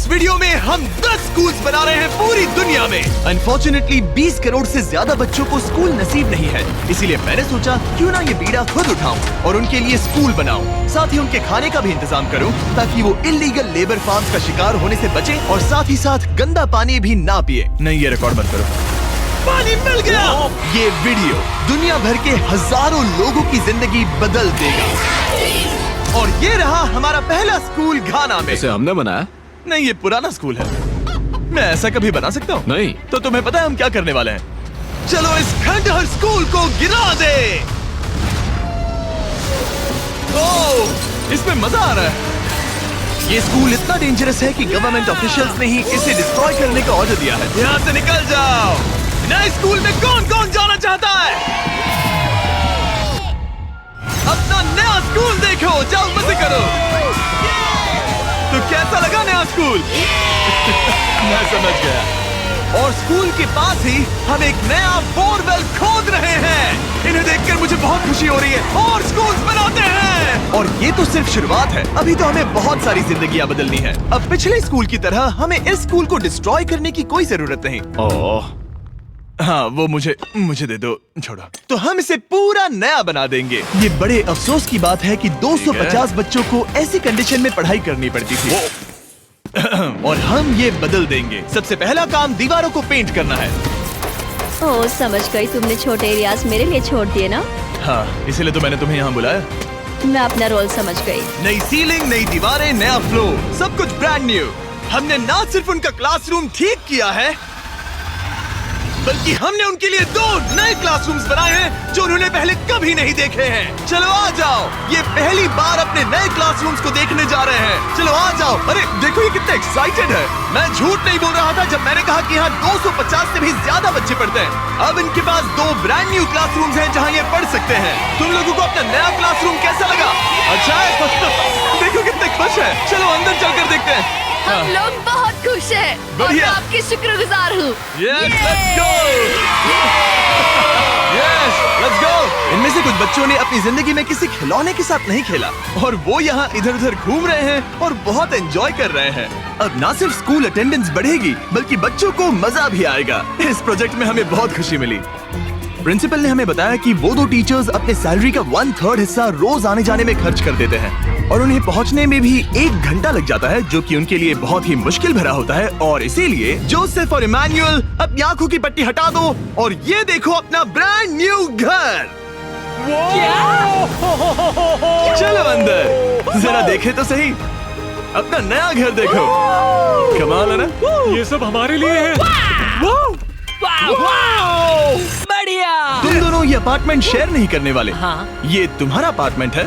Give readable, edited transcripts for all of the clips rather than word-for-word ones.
इस वीडियो में हम 10 स्कूल्स बना रहे हैं पूरी दुनिया में। अनफॉर्चुनेटली 20 करोड़ से ज्यादा बच्चों को स्कूल नसीब नहीं है, इसीलिए मैंने सोचा क्यों ना ये बीड़ा खुद उठाऊं और उनके लिए स्कूल बनाऊं। साथ ही उनके खाने का भी इंतजाम करूं ताकि वो इल्लीगल लेबर फार्म्स का शिकार होने से बचे और साथ ही साथ गंदा पानी भी ना पिए। नहीं, ये रिकॉर्ड मत करो। पानी मिल गया। ये वीडियो दुनिया भर के हजारों लोगों की जिंदगी बदल देगा। और ये रहा हमारा पहला स्कूल घाना में। इसे हमने बनाया? नहीं, ये पुराना स्कूल है। मैं ऐसा कभी बना सकता हूँ? नहीं। तो तुम्हें पता है हम क्या करने वाले हैं? चलो इस खंडहर स्कूल को गिरा दे। ओह, इसमें मजा आ रहा है। ये स्कूल इतना डेंजरस है कि गवर्नमेंट ऑफिशियल्स ने ही इसे डिस्ट्रॉय करने का ऑर्डर दिया है। यहाँ से निकल जाओ। नए स्कूल में कौन कौन जाना चाहता है? अपना नया स्कूल देखो, जाओ मजे करो। तो कैसा लगा नया स्कूल? मैं समझ गया। और स्कूल के पास ही हम एक नया बोरवेल खोद रहे हैं। इन्हें देखकर मुझे बहुत खुशी हो रही है। और स्कूल्स बनाते हैं। और ये तो सिर्फ शुरुआत है, अभी तो हमें बहुत सारी जिंदगियां बदलनी है। अब पिछले स्कूल की तरह हमें इस स्कूल को डिस्ट्रॉय करने की कोई जरूरत नहीं। ओह, हाँ, वो मुझे दे दो, छोड़ो। तो हम इसे पूरा नया बना देंगे। ये बड़े अफसोस की बात है कि 250 बच्चों को ऐसी कंडीशन में पढ़ाई करनी पड़ती थी। और हम ये बदल देंगे। सबसे पहला काम दीवारों को पेंट करना है। ओह, समझ गई। तुमने छोटे एरियाज मेरे लिए छोड़ दिए ना? हाँ, इसीलिए तो मैंने तुम्हें यहाँ बुलाया। मैं अपना रोल समझ गई। नई सीलिंग, नई दीवारें, नया फ्लोर, सब कुछ ब्रांड न्यू। हमने ना सिर्फ उनका क्लासरूम ठीक किया है, बल्कि हमने उनके लिए 2 नए क्लासरूम्स बनाए हैं जो उन्होंने पहले कभी नहीं देखे हैं। चलो आ जाओ, ये पहली बार अपने नए क्लासरूम्स को देखने जा रहे हैं। चलो आ जाओ। अरे देखो, ये कितने एक्साइटेड है। मैं झूठ नहीं बोल रहा था जब मैंने कहा कि यहाँ 250 से भी ज्यादा बच्चे पढ़ते हैं। अब इनके पास 2 ब्रांड न्यू क्लासरूम्स हैं जहाँ ये पढ़ सकते हैं। तुम लोगों को अपना नया क्लासरूम कैसा लगा? अच्छा है? देखो कितने खुश है। चलो अंदर चलकर देखते हैं। हम लोग बहुत खुश हैं और मैं आपकी शुक्रगुजार हूँ। Yes, let's go! Yes, let's go! इनमें से कुछ बच्चों ने अपनी जिंदगी में किसी खिलौने के साथ नहीं खेला और वो यहाँ इधर उधर घूम रहे हैं और बहुत एंजॉय कर रहे हैं। अब ना सिर्फ स्कूल अटेंडेंस बढ़ेगी बल्कि बच्चों को मजा भी आएगा। इस प्रोजेक्ट में हमें बहुत खुशी मिली। प्रिंसिपल ने हमें बताया कि वो 2 टीचर्स अपने सैलरी का 1/3 हिस्सा रोज आने जाने में खर्च कर देते हैं और उन्हें पहुंचने में भी 1 घंटा लग जाता है, जो कि उनके लिए बहुत ही मुश्किल भरा होता है। और इसीलिए जोसेफ और इमैनुअल अपनी आंखों की पट्टी हटा दो और ये देखो अपना ब्रांड न्यू घर। चलो अंदर जरा देखे तो सही, अपना नया घर देखो। कमाल है ना? ये सब हमारे लिए है। बढ़िया। तुम दोनों ये अपार्टमेंट शेयर नहीं करने वाले। हाँ। ये तुम्हारा अपार्टमेंट है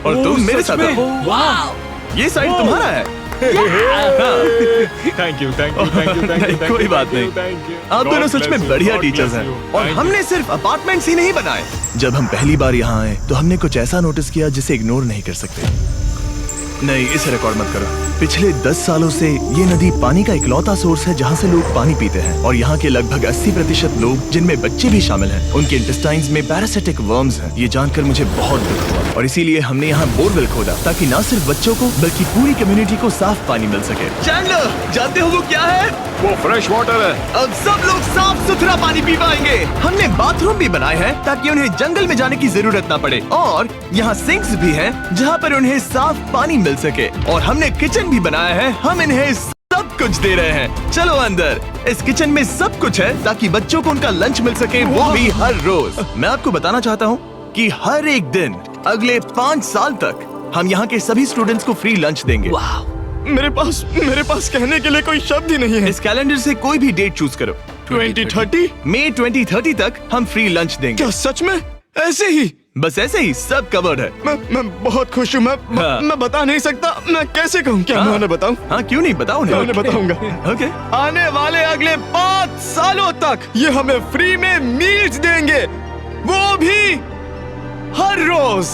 और तुम मेरे साथ आओ। वाह, ये साइड तुम्हारा है। Thank you, thank you, thank you, thank you. कोई बात नहीं। आप दोनों सच में बढ़िया टीचर्स हैं। और हमने सिर्फ अपार्टमेंट्स ही नहीं बनाए। जब हम पहली बार यहाँ आए तो हमने कुछ ऐसा नोटिस किया जिसे इग्नोर नहीं कर सकते। नहीं, इसे रिकॉर्ड मत करो। पिछले 10 सालों से ये नदी पानी का इकलौता सोर्स है जहाँ से लोग पानी पीते हैं और यहाँ के लगभग 80% लोग, जिनमें बच्चे भी शामिल हैं, उनके इंटेस्टाइन्स में पैरासिटिक वर्म्स हैं। ये जानकर मुझे बहुत दुख हुआ और इसीलिए हमने यहाँ बोरवेल खोदा ताकि न सिर्फ बच्चों को बल्कि पूरी कम्युनिटी को साफ पानी मिल सके। चैंडलर, जानते हो वो क्या है? वो फ्रेश वाटर है। अब सब लोग साफ सुथरा पानी पी पाएंगे। हमने बाथरूम भी बनाए हैं ताकि उन्हें जंगल में जाने की जरूरत ना पड़े और यहाँ सिंक्स भी हैं जहाँ पर उन्हें साफ पानी मिल सके। और हमने किचन भी बनाया है। हम इन्हें सब कुछ दे रहे हैं। चलो अंदर। इस किचन में सब कुछ है ताकि बच्चों को उनका लंच मिल सके, वो भी हर रोज। मैं आपको बताना चाहता हूँ कि हर एक दिन अगले 5 साल तक हम यहाँ के सभी स्टूडेंट्स को फ्री लंच देंगे। मेरे पास कहने के लिए कोई शब्द ही नहीं है। इस कैलेंडर से कोई भी डेट चूज करो। 2030? मई 2030 तक हम फ्री लंच देंगे। क्या सच में? ऐसे ही? बस ऐसे ही, सब कवर्ड है। मैं बहुत खुश हूँ। मैं बता नहीं सकता। मैं कैसे कहूँ? क्या मैं उन्हें बताऊँ? हाँ, क्यों नहीं, बताओ उन्हें। मैं बताऊंगा। ओके। आने वाले अगले 5 सालों तक ये हमें फ्री में मील्स देंगे, वो भी हर रोज।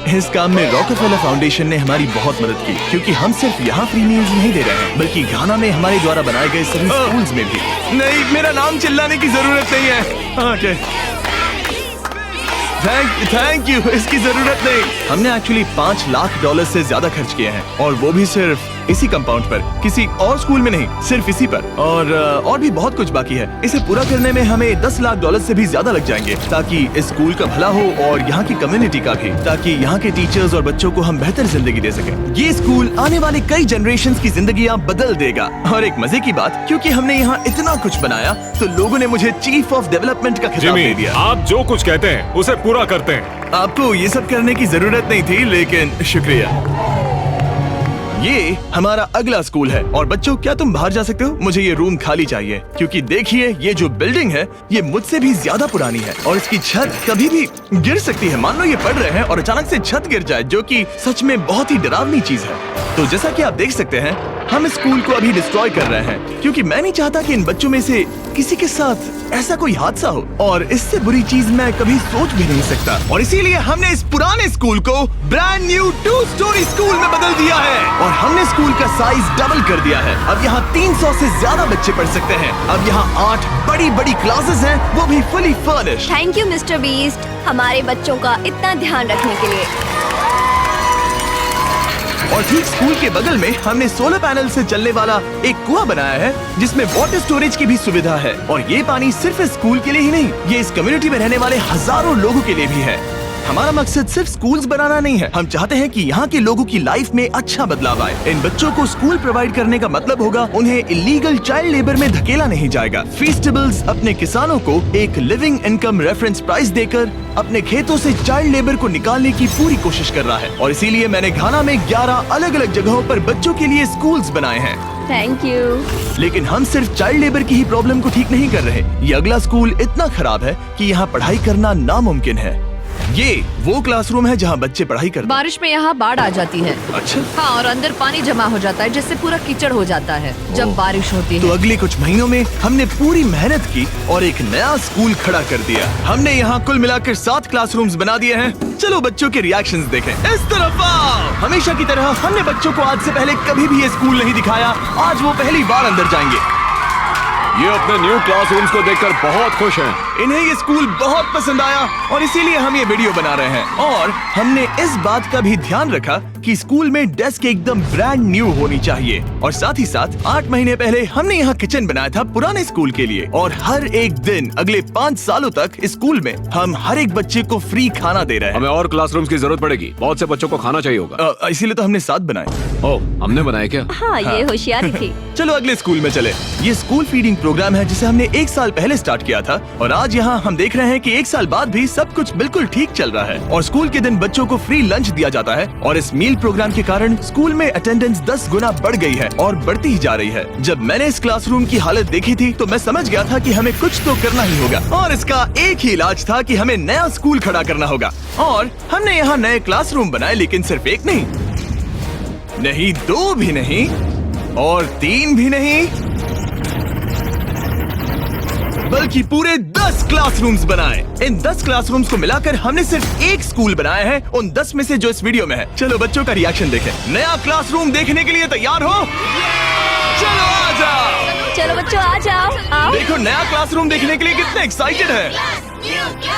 इस काम में रॉकफेलर फाउंडेशन ने हमारी बहुत मदद की क्योंकि हम सिर्फ यहाँ फ्री मील्स नहीं दे रहे हैं बल्कि घाना में हमारे द्वारा बनाए गए सभी स्कूल्स में भी। नहीं, मेरा नाम चिल्लाने की जरूरत नहीं है। ओके, थैंक यू, इसकी जरूरत नहीं। हमने एक्चुअली $5 लाख से ज्यादा खर्च किए हैं और वो भी सिर्फ इसी कंपाउंड पर, किसी और स्कूल में नहीं, सिर्फ इसी पर। और भी बहुत कुछ बाकी है। इसे पूरा करने में हमें $10 लाख से भी ज्यादा लग जाएंगे, ताकि इस स्कूल का भला हो और यहाँ की कम्युनिटी का भी, ताकि यहाँ के टीचर्स और बच्चों को हम बेहतर जिंदगी दे सकें। ये स्कूल आने वाले कई जनरेशंस की जिंदगियाँ बदल देगा। और एक मजे की बात, क्योंकि हमने यहाँ इतना कुछ बनाया, तो लोगों ने मुझे चीफ ऑफ डेवलपमेंट का खिताब दे दिया। आप जो कुछ कहते हैं उसे पूरा करते हैं। आपको ये सब करने की जरूरत नहीं थी, लेकिन शुक्रिया। ये हमारा अगला स्कूल है। और बच्चों, क्या तुम बाहर जा सकते हो? मुझे ये रूम खाली चाहिए, क्योंकि देखिए ये जो बिल्डिंग है ये मुझसे भी ज्यादा पुरानी है और इसकी छत कभी भी गिर सकती है। मान लो ये पढ़ रहे हैं और अचानक से छत गिर जाए, जो कि सच में बहुत ही डरावनी चीज है। तो जैसा कि आप देख सकते हैं, हम इस स्कूल को अभी डिस्ट्रॉय कर रहे हैं, क्योंकि मैं नहीं चाहता कि इन बच्चों में से किसी के साथ ऐसा कोई हादसा हो, और इससे बुरी चीज मैं कभी सोच भी नहीं सकता। और इसीलिए हमने इस पुराने स्कूल को ब्रांड न्यू 2 स्टोरी स्कूल में बदल दिया है और हमने स्कूल का साइज डबल कर दिया है। अब यहाँ 300 से ज्यादा बच्चे पढ़ सकते हैं। अब यहाँ 8 बड़ी बड़ी क्लासेस हैं, वो भी fully furnished. Thank you mister beast, हमारे बच्चों का इतना ध्यान रखने के लिए। और ठीक स्कूल के बगल में हमने सोलर पैनल से चलने वाला एक कुआं बनाया है, जिसमें वाटर स्टोरेज की भी सुविधा है। और ये पानी सिर्फ इस स्कूल के लिए ही नहीं, ये इस कम्युनिटी में रहने वाले हजारों लोगों के लिए भी है। हमारा मकसद सिर्फ स्कूल्स बनाना नहीं है, हम चाहते हैं कि यहाँ के लोगों की लाइफ में अच्छा बदलाव आए। इन बच्चों को स्कूल प्रोवाइड करने का मतलब होगा उन्हें इलीगल चाइल्ड लेबर में धकेला नहीं जाएगा। फीस्टेबल्स अपने किसानों को एक लिविंग इनकम रेफरेंस प्राइस देकर अपने खेतों से चाइल्ड लेबर को निकालने की पूरी कोशिश कर रहा है। और इसीलिए मैंने घाना में 11 अलग अलग जगहों पर बच्चों के लिए स्कूल्स बनाए हैं। Thank you. लेकिन हम सिर्फ चाइल्ड लेबर की ही प्रॉब्लम को ठीक नहीं कर रहे। ये अगला स्कूल इतना खराब है कि यहाँ पढ़ाई करना नामुमकिन है। ये वो क्लासरूम है जहाँ बच्चे पढ़ाई करते हैं। बारिश में यहाँ बाढ़ आ जाती है। अच्छा। हाँ, और अंदर पानी जमा हो जाता है, जिससे पूरा कीचड़ हो जाता है जब बारिश होती तो है। अगले कुछ महीनों में हमने पूरी मेहनत की और एक नया स्कूल खड़ा कर दिया। हमने यहाँ कुल मिलाकर 7 क्लासरूम्स बना दिए हैं। चलो बच्चों के रिएक्शंस देखें। इस तरफ आओ। हमेशा की तरह हमने बच्चों को आज से पहले कभी भी ये स्कूल नहीं दिखाया। आज वो पहली बार अंदर जाएंगे। ये अपने न्यू क्लासरूम्स को देखकर बहुत खुश हैं। इन्हें ये स्कूल बहुत पसंद आया और इसीलिए हम ये वीडियो बना रहे हैं। और हमने इस बात का भी ध्यान रखा कि स्कूल में डेस्क एकदम ब्रांड न्यू होनी चाहिए। और साथ ही साथ 8 महीने पहले हमने यहाँ किचन बनाया था पुराने स्कूल के लिए। और हर एक दिन अगले 5 सालों तक इस स्कूल में हम हर एक बच्चे को फ्री खाना दे रहे हैं। हमें और क्लासरूम्स की जरूरत पड़ेगी, बहुत से बच्चों को खाना चाहिए होगा। इसीलिए तो हमने 7 बनाए। ओह, हमने बनाए क्या? हाँ, ये होशियारी थी। चलो अगले स्कूल में चले। ये स्कूल फीडिंग प्रोग्राम है जिसे हमने 1 साल पहले स्टार्ट किया था। और आज यहाँ हम देख रहे हैं कि 1 साल बाद भी सब कुछ बिल्कुल ठीक चल रहा है। और स्कूल के दिन बच्चों को फ्री लंच दिया जाता है। और इस मील प्रोग्राम के कारण स्कूल में अटेंडेंस 10 गुना बढ़ गई है और बढ़ती ही जा रही है। जब मैंने इस क्लासरूम की हालत देखी थी तो मैं समझ गया था कि हमें कुछ तो करना ही होगा। और इसका एक ही इलाज था कि हमें नया स्कूल खड़ा करना होगा। और हमने यहाँ नए क्लासरूम बनाए, लेकिन सिर्फ 1 नहीं, 2 भी नहीं, और 3 भी नहीं, बल्कि पूरे 10 क्लासरूम्स बनाए। इन 10 क्लासरूम्स को मिलाकर हमने सिर्फ एक स्कूल बनाया है, उन 10 में से जो इस वीडियो में है। चलो बच्चों का रिएक्शन देखें। नया क्लासरूम देखने के लिए तैयार हो? चलो आ जाओ। चलो बच्चों आ जाओ, आओ। देखो नया क्लासरूम देखने के लिए कितने एक्साइटेड है।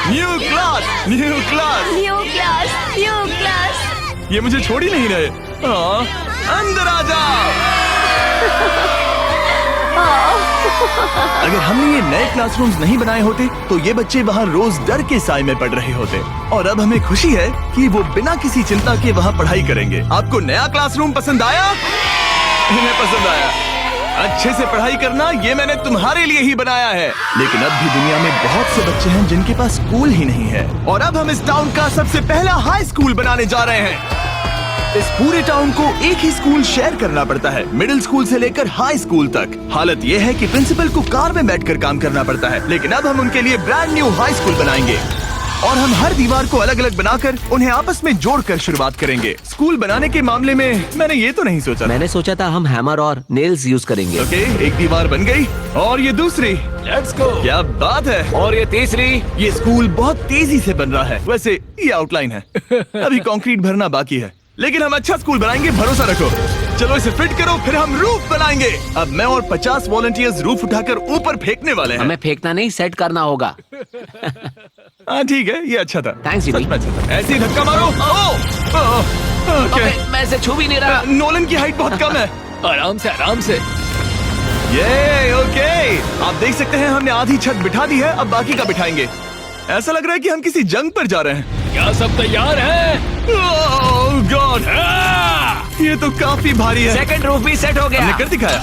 New class, new class, new class, new class. ये मुझे छोड़ ही नहीं रहे। हाँ, अंदर आ जाओ। अगर हमने ये नए क्लासरूम्स नहीं बनाए होते तो ये बच्चे वहाँ रोज डर के साए में पढ़ रहे होते। और अब हमें खुशी है कि वो बिना किसी चिंता के वहाँ पढ़ाई करेंगे। आपको नया क्लासरूम पसंद आया? इन्हें पसंद आया। अच्छे से पढ़ाई करना ये मैंने तुम्हारे लिए ही बनाया है। लेकिन अब भी दुनिया में बहुत से बच्चे हैं जिनके पास स्कूल ही नहीं है। और अब हम इस टाउन का सबसे पहला हाई स्कूल बनाने जा रहे हैं। इस पूरे टाउन को एक ही स्कूल शेयर करना पड़ता है, मिडिल स्कूल से लेकर हाई स्कूल तक। हालत ये है कि प्रिंसिपल को कार में बैठकर काम करना पड़ता है। लेकिन अब हम उनके लिए ब्रांड न्यू हाई स्कूल बनाएंगे। और हम हर दीवार को अलग अलग बनाकर उन्हें आपस में जोड़कर शुरुआत करेंगे। स्कूल बनाने के मामले में मैंने ये तो नहीं सोचा। मैंने सोचा था हम हैमर और नेल्स यूज करेंगे। ओके, एक दीवार बन गई और ये दूसरी। Let's go. क्या बात है। और ये तीसरी। ये स्कूल बहुत तेजी से बन रहा है। वैसे ये आउटलाइन है, अभी कंक्रीट भरना बाकी है, लेकिन हम अच्छा स्कूल बनाएंगे, भरोसा रखो। चलो इसे फिट करो, फिर हम रूफ बनाएंगे। अब मैं और 50 वॉलंटियर्स रूफ उठाकर ऊपर फेंकने वाले हैं। हमें फेंकना नहीं, सेट करना होगा। हाँ ठीक है, ये अच्छा था। थैंक्स सच में अच्छा था। ऐसे ही धक्का मारो। ओह, ओह, ओह, ओके। मैं इसे छू भी नहीं रहा। नोलन की हाइट बहुत कम है। आराम से आराम से। ये ओके, आप देख सकते हैं हमने आधी छत बिठा दी है, अब बाकी का बिठाएंगे। ऐसा लग रहा है कि हम किसी जंग पर जा रहे हैं। क्या सब तैयार है? ओह गॉड, ये तो काफी भारी है। सेकंड रूफ भी सेट हो हमने गया। कर दिखाया।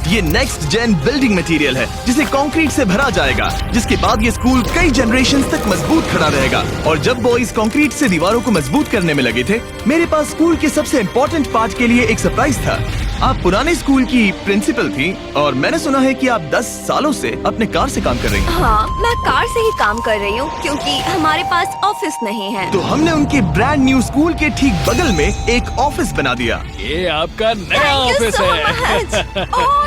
ये नेक्स्ट जेन बिल्डिंग मटेरियल है जिसे कंक्रीट से भरा जाएगा, जिसके बाद ये स्कूल कई जनरेशन तक मजबूत खड़ा रहेगा। और जब बॉयज कंक्रीट से दीवारों को मजबूत करने में लगे थे, मेरे पास स्कूल के सबसे इम्पोर्टेंट पार्ट के लिए एक सरप्राइज था। आप पुराने स्कूल की प्रिंसिपल थी और मैंने सुना है कि आप 10 सालों से अपने कार से काम कर रही हैं। हाँ, मैं कार से ही काम कर रही हूँ क्योंकि हमारे पास ऑफिस नहीं है। तो हमने उनके ब्रांड न्यू स्कूल के ठीक बगल में एक ऑफिस बना दिया। ये आपका नया Thank you ऑफिस so है। much. Oh,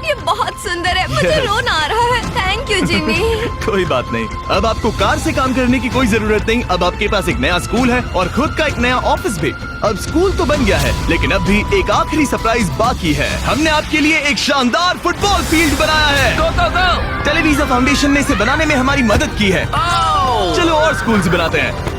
ये बहुत सुंदर है, मुझे रोना आ रहा है। Thank you Jimmy. कोई बात नहीं, अब आपको कार से काम करने की कोई जरूरत नहीं। अब आपके पास एक नया स्कूल है और खुद का एक नया ऑफिस भी। अब स्कूल तो बन गया है, लेकिन अब भी एक आखिरी सरप्राइज बाकी है। हमने आपके लिए एक शानदार फुटबॉल फील्ड बनाया है। गो गो गो। टेलीविजन फाउंडेशन ने इसे बनाने में हमारी मदद की है। चलो और स्कूल्स बनाते हैं।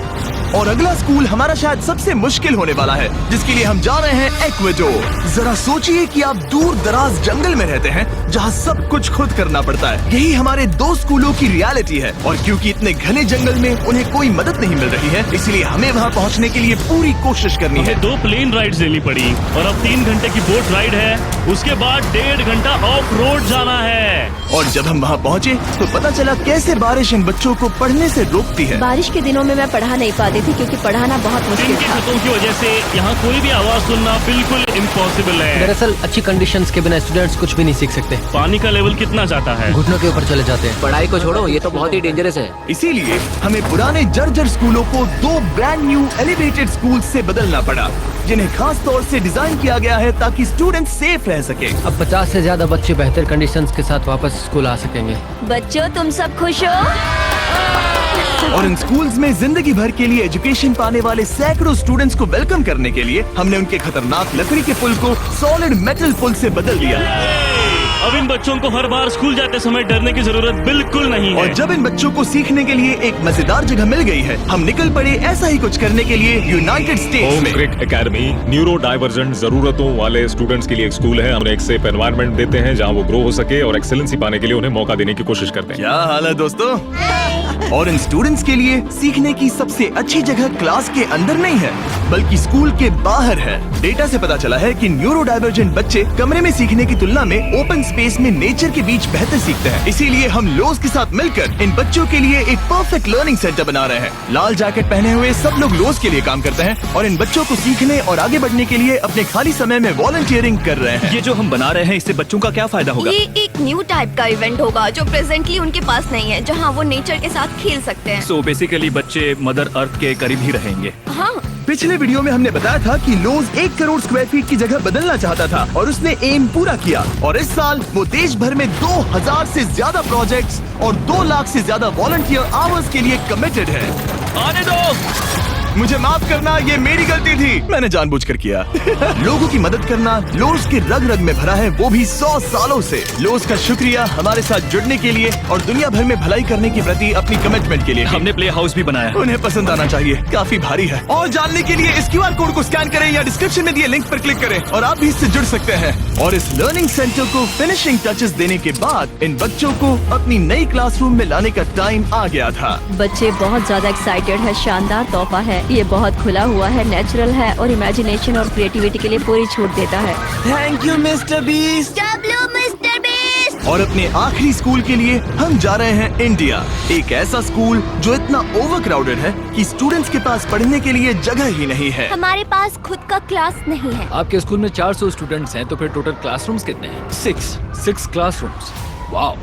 और अगला स्कूल हमारा शायद सबसे मुश्किल होने वाला है, जिसके लिए हम जा रहे हैं एक्वेडोर। जरा सोचिए कि आप दूर दराज जंगल में रहते हैं जहाँ सब कुछ खुद करना पड़ता है। यही हमारे 2 स्कूलों की रियलिटी है। और क्योंकि इतने घने जंगल में उन्हें कोई मदद नहीं मिल रही है, इसलिए हमें वहाँ पहुँचने के लिए पूरी कोशिश करनी है। 2 प्लेन राइड्स लेनी पड़ी और अब 3 घंटे की बोट राइड है। उसके बाद 1.5 घंटा ऑफ रोड जाना है। और जब हम वहाँ पहुँचे तो पता चला कैसे बारिश इन बच्चों को पढ़ने से रोकती है। बारिश के दिनों में मैं पढ़ा नहीं पाती थी क्योंकि पढ़ाना बहुत मुश्किल दिन की था। छतों की वजह से यहाँ कोई भी आवाज सुनना बिल्कुल इम्पॉसिबल है। दरअसल अच्छी कंडीशंस के बिना स्टूडेंट्स कुछ भी नहीं सीख सकते। पानी का लेवल कितना जाता है? घुटनों के ऊपर चले जाते हैं। पढ़ाई को छोड़ो, ये तो बहुत ही डेंजरस है। इसीलिए हमें पुराने जर्जर स्कूलों को 2 ब्रांड न्यू एलिवेटेड स्कूल से बदलना पड़ा, जिन्हें खास तौर से डिजाइन किया गया है ताकि स्टूडेंट्स सेफ रह सके। अब 50 से ज्यादा बच्चे बेहतर कंडीशंस के साथ वापस स्कूल आ सकेंगे। बच्चों, तुम सब खुश हो? और इन स्कूल्स में जिंदगी भर के लिए एजुकेशन पाने वाले सैकड़ों स्टूडेंट्स को वेलकम करने के लिए हमने उनके खतरनाक लकड़ी के पुल को सॉलिड मेटल पुल से बदल दिया। अब इन बच्चों को हर बार स्कूल जाते समय डरने की जरूरत बिल्कुल नहीं है। और जब इन बच्चों को सीखने के लिए एक मजेदार जगह मिल गई है, हम निकल पड़े ऐसा ही कुछ करने के लिए यूनाइटेड स्टेट्स होम में। क्रिक एकेडमी न्यूरो डाइवर्जेंट जरूरतों वाले स्टूडेंट्स के लिए एक स्कूल है। हमने एक सेफ एनवायरनमेंट देते हैं जहां वो ग्रो हो सके और एक्सेलेंसी पाने के लिए उन्हें मौका देने की कोशिश करते हैं। क्या हाल है दोस्तों? और इन स्टूडेंट्स के लिए सीखने की सबसे अच्छी जगह क्लास के अंदर नहीं है, बल्कि स्कूल के बाहर है। डेटा से पता चला है कि न्यूरो डाइवर्जेंट बच्चे कमरे में सीखने की तुलना में ओपन स्पेस में नेचर के बीच बेहतर सीखते हैं। इसीलिए हम लोज के साथ मिलकर इन बच्चों के लिए एक परफेक्ट लर्निंग सेंटर बना रहे हैं। लाल जैकेट पहने हुए सब लोग लोज के लिए काम करते हैं और इन बच्चों को सीखने और आगे बढ़ने के लिए अपने खाली समय में वॉलंटियरिंग कर रहे हैं। ये जो हम बना रहे हैं, इससे बच्चों का क्या फायदा होगा? ये एक न्यू टाइप का इवेंट होगा जो प्रेजेंटली उनके पास नहीं है, जहाँ वो नेचर के साथ खेल सकते हैं। सो बेसिकली बच्चे मदर अर्थ के करीब ही रहेंगे। हाँ, पिछले वीडियो में हमने बताया था कि लोज 1 करोड़ स्क्वायर फीट की जगह बदलना चाहता था और उसने एम पूरा किया। और इस साल वो देश भर में 2000 से ज्यादा प्रोजेक्ट्स और 2 लाख से ज्यादा वॉलंटियर आवर्स के लिए कमिटेड है। आने दो। मुझे माफ करना, ये मेरी गलती थी, मैंने जानबूझकर किया। लोगों की मदद करना लोज के रग रग में भरा है, वो भी 100 सालों से। लोज का शुक्रिया हमारे साथ जुड़ने के लिए और दुनिया भर में भलाई करने के प्रति अपनी कमिटमेंट के लिए। हमने प्ले हाउस भी बनाया। उन्हें पसंद आना चाहिए, काफी भारी है। और जानने के लिए इस QR कोड को स्कैन करें या डिस्क्रिप्शन में दिए लिंक पर क्लिक करें और आप भी इससे जुड़ सकते हैं। और इस लर्निंग सेंटर को फिनिशिंग टचेस देने के बाद इन बच्चों को अपनी नई क्लासरूम में लाने का टाइम आ गया था। बच्चे बहुत ज्यादा एक्साइटेड है। शानदार तोहफा है, ये बहुत खुला हुआ है, नेचुरल है और इमेजिनेशन और क्रिएटिविटी के लिए पूरी छूट देता है। Thank you mister beast. Mister beast. और अपने आखिरी स्कूल के लिए हम जा रहे हैं इंडिया। एक ऐसा स्कूल जो इतना ओवरक्राउडेड है कि स्टूडेंट्स के पास पढ़ने के लिए जगह ही नहीं है। हमारे पास खुद का क्लास नहीं है। आपके स्कूल में 400 स्टूडेंट्स हैं, तो फिर टोटल क्लासरूम्स कितने हैं? 6 क्लासरूम्स। वाओ।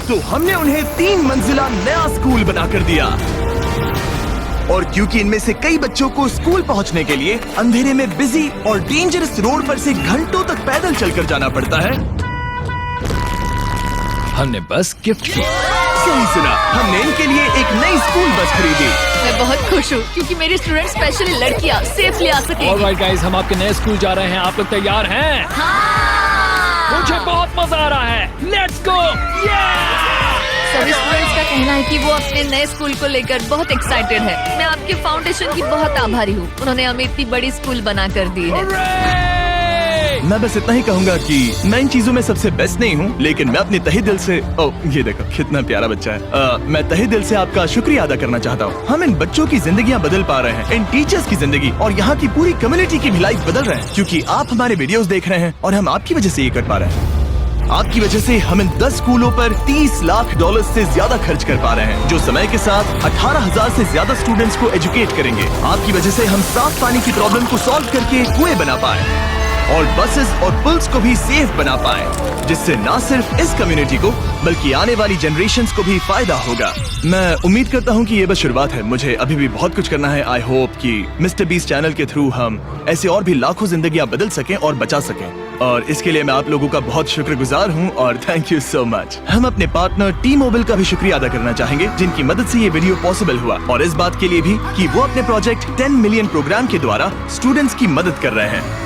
तो हमने उन्हें 3 मंजिला नया स्कूल बनाकर दिया। और क्योंकि इनमें से कई बच्चों को स्कूल पहुंचने के लिए अंधेरे में बिजी और डेंजरस रोड पर से घंटों तक पैदल चलकर जाना पड़ता है, हमने बस गिफ्ट की। सही सुना, हमने इनके लिए एक नई स्कूल बस खरीदी। मैं बहुत खुश हूँ क्योंकि मेरे स्टूडेंट स्पेशली लड़कियाँ सेफली आ सके। ऑलराइट गाइस, हम आपके नए स्कूल जा रहे हैं। आप लोग तैयार हैं? हाँ। मुझे बहुत मजा आ रहा है। Let's go. सभी स्टूडेंट्स का कहना है कि वो अपने नए स्कूल को लेकर बहुत एक्साइटेड है। मैं आपके फाउंडेशन की बहुत आभारी हूँ, उन्होंने हमें इतनी बड़ी स्कूल बना कर दी है। मैं बस इतना ही कहूंगा कि मैं इन चीजों में सबसे बेस्ट नहीं हूँ, लेकिन मैं अपने तहे दिल से ये देखो कितना प्यारा बच्चा है। मैं तहे दिल से आपका शुक्रिया अदा करना चाहता हूँ। हम इन बच्चों की जिंदगियाँ बदल पा रहे हैं, इन टीचर्स की जिंदगी और यहाँ की पूरी कम्युनिटी की भी लाइफ बदल रहे हैं, क्योंकि आप हमारे वीडियोस देख रहे हैं और हम आपकी वजह से ये कर पा रहे हैं। आपकी वजह से हम इन 10 स्कूलों पर $30 लाख से ज्यादा खर्च कर पा रहे हैं, जो समय के साथ 18,000 से ज्यादा स्टूडेंट्स को एजुकेट करेंगे। आपकी वजह से हम साफ पानी की प्रॉब्लम को सॉल्व करके कुएं बना पाए और बसेस और पुल्स को भी सेफ बना पाए, जिससे न सिर्फ इस कम्युनिटी को बल्कि आने वाली जनरेशंस को भी फायदा होगा। मैं उम्मीद करता हूँ कि ये बस शुरुआत है, मुझे अभी भी बहुत कुछ करना है। आई होप कि मिस्टर बीस्ट चैनल के थ्रू हम ऐसे और भी लाखों जिंदगियां बदल सकें और बचा सकें, और इसके लिए मैं आप लोगों का बहुत शुक्रगुजार हूँ और थैंक यू सो मच। हम अपने पार्टनर टी मोबाइल का भी शुक्रिया अदा करना चाहेंगे, जिनकी मदद से ये वीडियो पॉसिबल हुआ, और इस बात के लिए भी कि वो अपने प्रोजेक्ट 10 मिलियन प्रोग्राम के द्वारा स्टूडेंट्स की मदद कर रहे हैं।